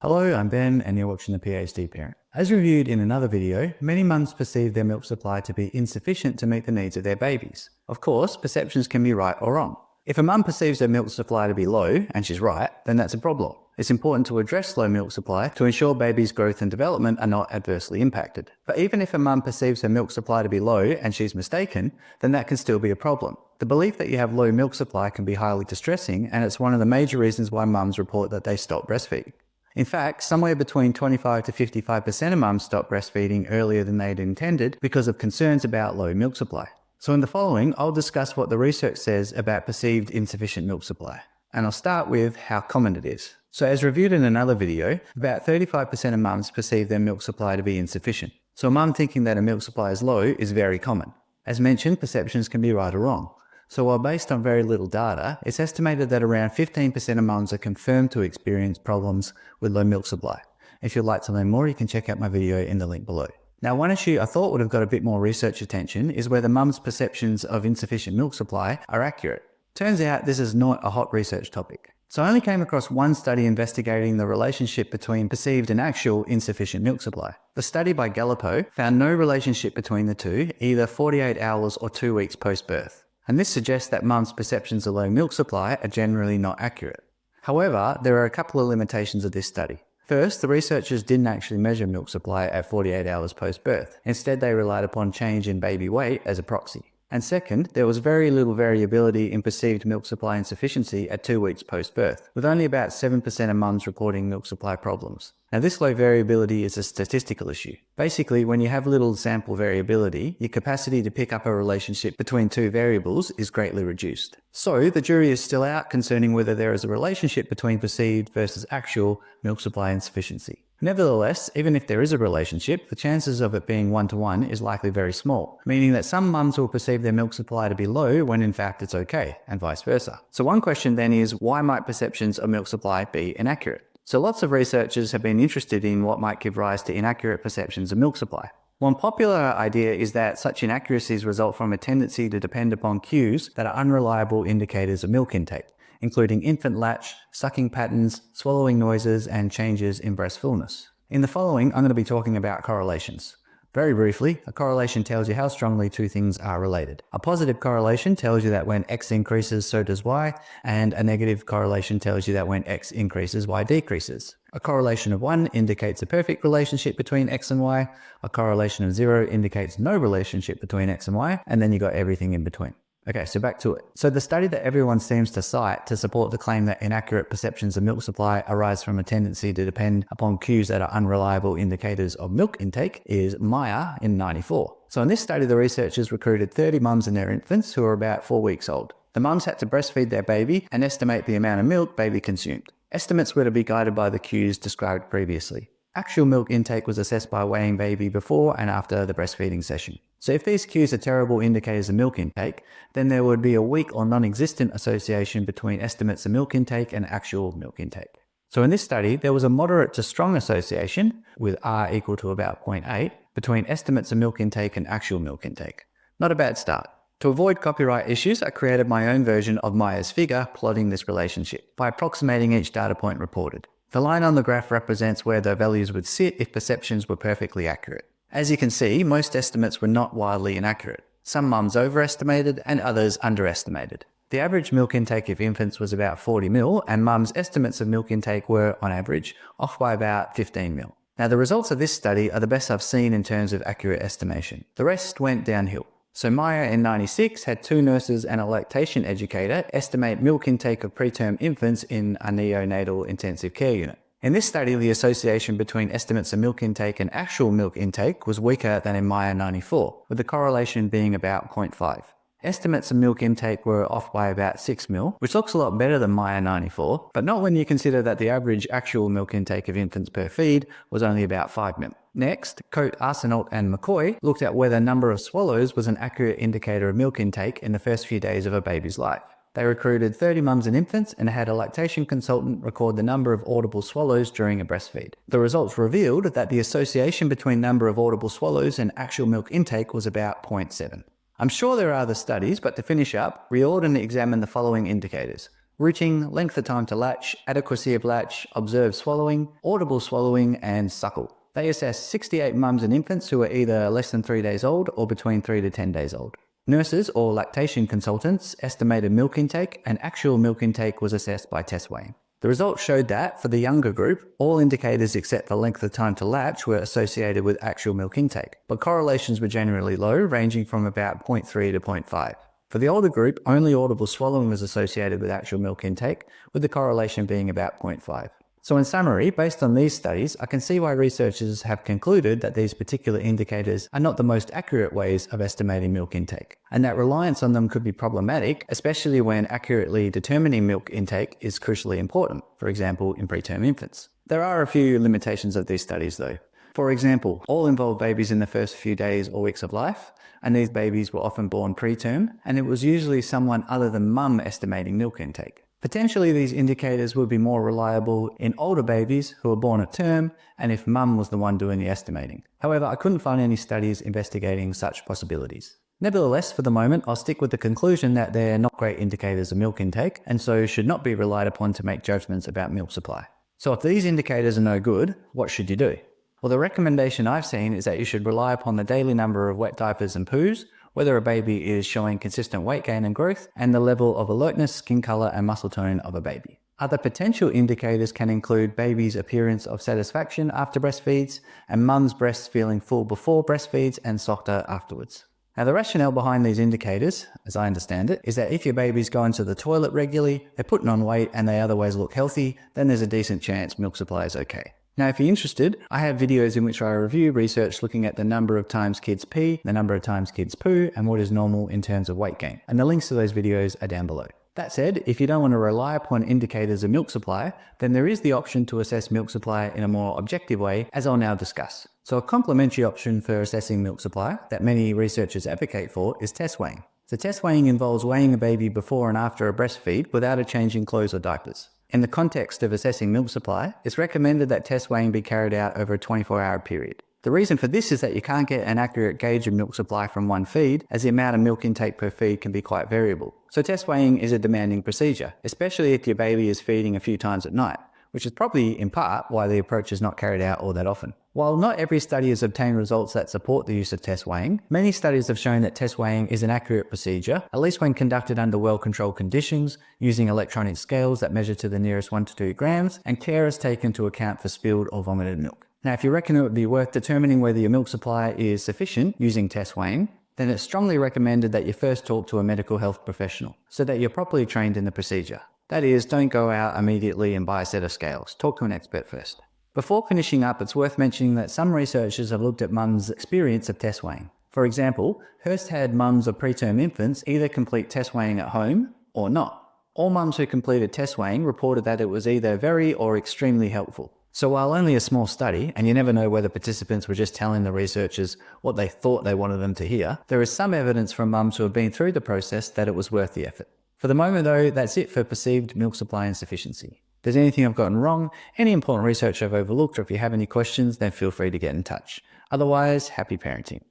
Hello, I'm Ben and you're watching The PhD Parent. As reviewed in another video, many mums perceive their milk supply to be insufficient to meet the needs of their babies. Of course, perceptions can be right or wrong. If a mum perceives her milk supply to be low, and she's right, then that's a problem. It's important to address low milk supply to ensure babies' growth and development are not adversely impacted. But even if a mum perceives her milk supply to be low and she's mistaken, then that can still be a problem. The belief that you have low milk supply can be highly distressing, and it's one of the major reasons why mums report that they stop breastfeeding. In fact, somewhere between 25 to 55% of mums stop breastfeeding earlier than they'd intended because of concerns about low milk supply. So in the following, I'll discuss what the research says about perceived insufficient milk supply. And I'll start with how common it is. So as reviewed in another video, about 35% of mums perceive their milk supply to be insufficient. So a mum thinking that a milk supply is low is very common. As mentioned, perceptions can be right or wrong. So while based on very little data, it's estimated that around 15% of mums are confirmed to experience problems with low milk supply. If you'd like to learn more, you can check out my video in the link below. Now, one issue I thought would have got a bit more research attention is whether mums' perceptions of insufficient milk supply are accurate. Turns out this is not a hot research topic. So I only came across one study investigating the relationship between perceived and actual insufficient milk supply. The study by Gallipo found no relationship between the two, either 48 hours or 2 weeks post-birth. And this suggests that mums' perceptions of low milk supply are generally not accurate. However, there are a couple of limitations of this study. First, the researchers didn't actually measure milk supply at 48 hours post-birth. Instead, they relied upon change in baby weight as a proxy. And second, there was very little variability in perceived milk supply insufficiency at 2 weeks post-birth, with only about 7% of mums reporting milk supply problems. Now, this low variability is a statistical issue. Basically, when you have little sample variability, your capacity to pick up a relationship between two variables is greatly reduced. So, the jury is still out concerning whether there is a relationship between perceived versus actual milk supply insufficiency. Nevertheless, even if there is a relationship, the chances of it being one-to-one is likely very small, meaning that some mums will perceive their milk supply to be low when in fact it's okay, and vice versa. So one question then is, why might perceptions of milk supply be inaccurate? So lots of researchers have been interested in what might give rise to inaccurate perceptions of milk supply. One popular idea is that such inaccuracies result from a tendency to depend upon cues that are unreliable indicators of milk intake, including infant latch, sucking patterns, swallowing noises, and changes in breast fullness. In the following, I'm going to be talking about correlations. Very briefly, a correlation tells you how strongly two things are related. A positive correlation tells you that when X increases, so does Y, and a negative correlation tells you that when X increases, Y decreases. A correlation of 1 indicates a perfect relationship between X and Y. A correlation of 0 indicates no relationship between X and Y, and then you got everything in between. Okay, so back to it. So the study that everyone seems to cite to support the claim that inaccurate perceptions of milk supply arise from a tendency to depend upon cues that are unreliable indicators of milk intake is Meyer in '94. So in this study, the researchers recruited 30 mums and their infants who were about 4 weeks old. The mums had to breastfeed their baby and estimate the amount of milk baby consumed. Estimates were to be guided by the cues described previously. Actual milk intake was assessed by weighing baby before and after the breastfeeding session. So if these cues are terrible indicators of milk intake, then there would be a weak or non-existent association between estimates of milk intake and actual milk intake. So in this study, there was a moderate to strong association, with R equal to about 0.8, between estimates of milk intake and actual milk intake. Not a bad start. To avoid copyright issues, I created my own version of Meyer's figure plotting this relationship by approximating each data point reported. The line on the graph represents where the values would sit if perceptions were perfectly accurate. As you can see, most estimates were not wildly inaccurate. Some mums overestimated and others underestimated. The average milk intake of infants was about 40 ml, and mums' estimates of milk intake were, on average, off by about 15 ml. Now, the results of this study are the best I've seen in terms of accurate estimation. The rest went downhill. So Meyer in '96 had 2 nurses and a lactation educator estimate milk intake of preterm infants in a neonatal intensive care unit. In this study, the association between estimates of milk intake and actual milk intake was weaker than in Meyer '94, with the correlation being about 0.5. Estimates of milk intake were off by about 6 ml, which looks a lot better than Meyer '94, but not when you consider that the average actual milk intake of infants per feed was only about 5 ml. Next, Coate, Arsenault and McCoy looked at whether number of swallows was an accurate indicator of milk intake in the first few days of a baby's life. They recruited 30 mums and infants and had a lactation consultant record the number of audible swallows during a breastfeed. The results revealed that the association between number of audible swallows and actual milk intake was about 0.7. I'm sure there are other studies, but to finish up, Riordan examined the following indicators: routing, length of time to latch, adequacy of latch, observed swallowing, audible swallowing, and suckle. They assessed 68 mums and infants who were either less than 3 days old or between 3 to 10 days old. Nurses or lactation consultants estimated milk intake, and actual milk intake was assessed by test weighing. The results showed that, for the younger group, all indicators except the length of time to latch were associated with actual milk intake, but correlations were generally low, ranging from about 0.3 to 0.5. For the older group, only audible swallowing was associated with actual milk intake, with the correlation being about 0.5. So in summary, based on these studies, I can see why researchers have concluded that these particular indicators are not the most accurate ways of estimating milk intake, and that reliance on them could be problematic, especially when accurately determining milk intake is crucially important, for example, in preterm infants. There are a few limitations of these studies though. For example, all involved babies in the first few days or weeks of life, and these babies were often born preterm, and it was usually someone other than mum estimating milk intake. Potentially these indicators would be more reliable in older babies who were born at term and if mum was the one doing the estimating. However, I couldn't find any studies investigating such possibilities. Nevertheless, for the moment, I'll stick with the conclusion that they're not great indicators of milk intake and so should not be relied upon to make judgments about milk supply. So if these indicators are no good, what should you do? Well, the recommendation I've seen is that you should rely upon the daily number of wet diapers and poos, whether a baby is showing consistent weight gain and growth, and the level of alertness, skin color, and muscle tone of a baby. Other potential indicators can include baby's appearance of satisfaction after breastfeeds, and mum's breasts feeling full before breastfeeds and softer afterwards. Now the rationale behind these indicators, as I understand it, is that if your baby's going to the toilet regularly, they're putting on weight, and they otherwise look healthy, then there's a decent chance milk supply is okay. Now, if you're interested, I have videos in which I review research looking at the number of times kids pee, the number of times kids poo, and what is normal in terms of weight gain. And the links to those videos are down below. That said, if you don't want to rely upon indicators of milk supply, then there is the option to assess milk supply in a more objective way, as I'll now discuss. So a complementary option for assessing milk supply that many researchers advocate for is test weighing. So test weighing involves weighing a baby before and after a breastfeed without a change in clothes or diapers. In the context of assessing milk supply, it's recommended that test weighing be carried out over a 24-hour period. The reason for this is that you can't get an accurate gauge of milk supply from one feed, as the amount of milk intake per feed can be quite variable. So test weighing is a demanding procedure, especially if your baby is feeding a few times at night, which is probably in part why the approach is not carried out all that often. While not every study has obtained results that support the use of test weighing, many studies have shown that test weighing is an accurate procedure, at least when conducted under well-controlled conditions, using electronic scales that measure to the nearest 1 to 2 grams, and care is taken into account for spilled or vomited milk. Now, if you reckon it would be worth determining whether your milk supply is sufficient using test weighing, then it's strongly recommended that you first talk to a medical health professional, so that you're properly trained in the procedure. That is, don't go out immediately and buy a set of scales. Talk to an expert first. Before finishing up, it's worth mentioning that some researchers have looked at mums' experience of test weighing. For example, Hurst had mums of preterm infants either complete test weighing at home or not. All mums who completed test weighing reported that it was either very or extremely helpful. So while only a small study, and you never know whether participants were just telling the researchers what they thought they wanted them to hear, there is some evidence from mums who have been through the process that it was worth the effort. For the moment though, that's it for perceived milk supply insufficiency. If there's anything I've gotten wrong, any important research I've overlooked, or if you have any questions, then feel free to get in touch. Otherwise, happy parenting.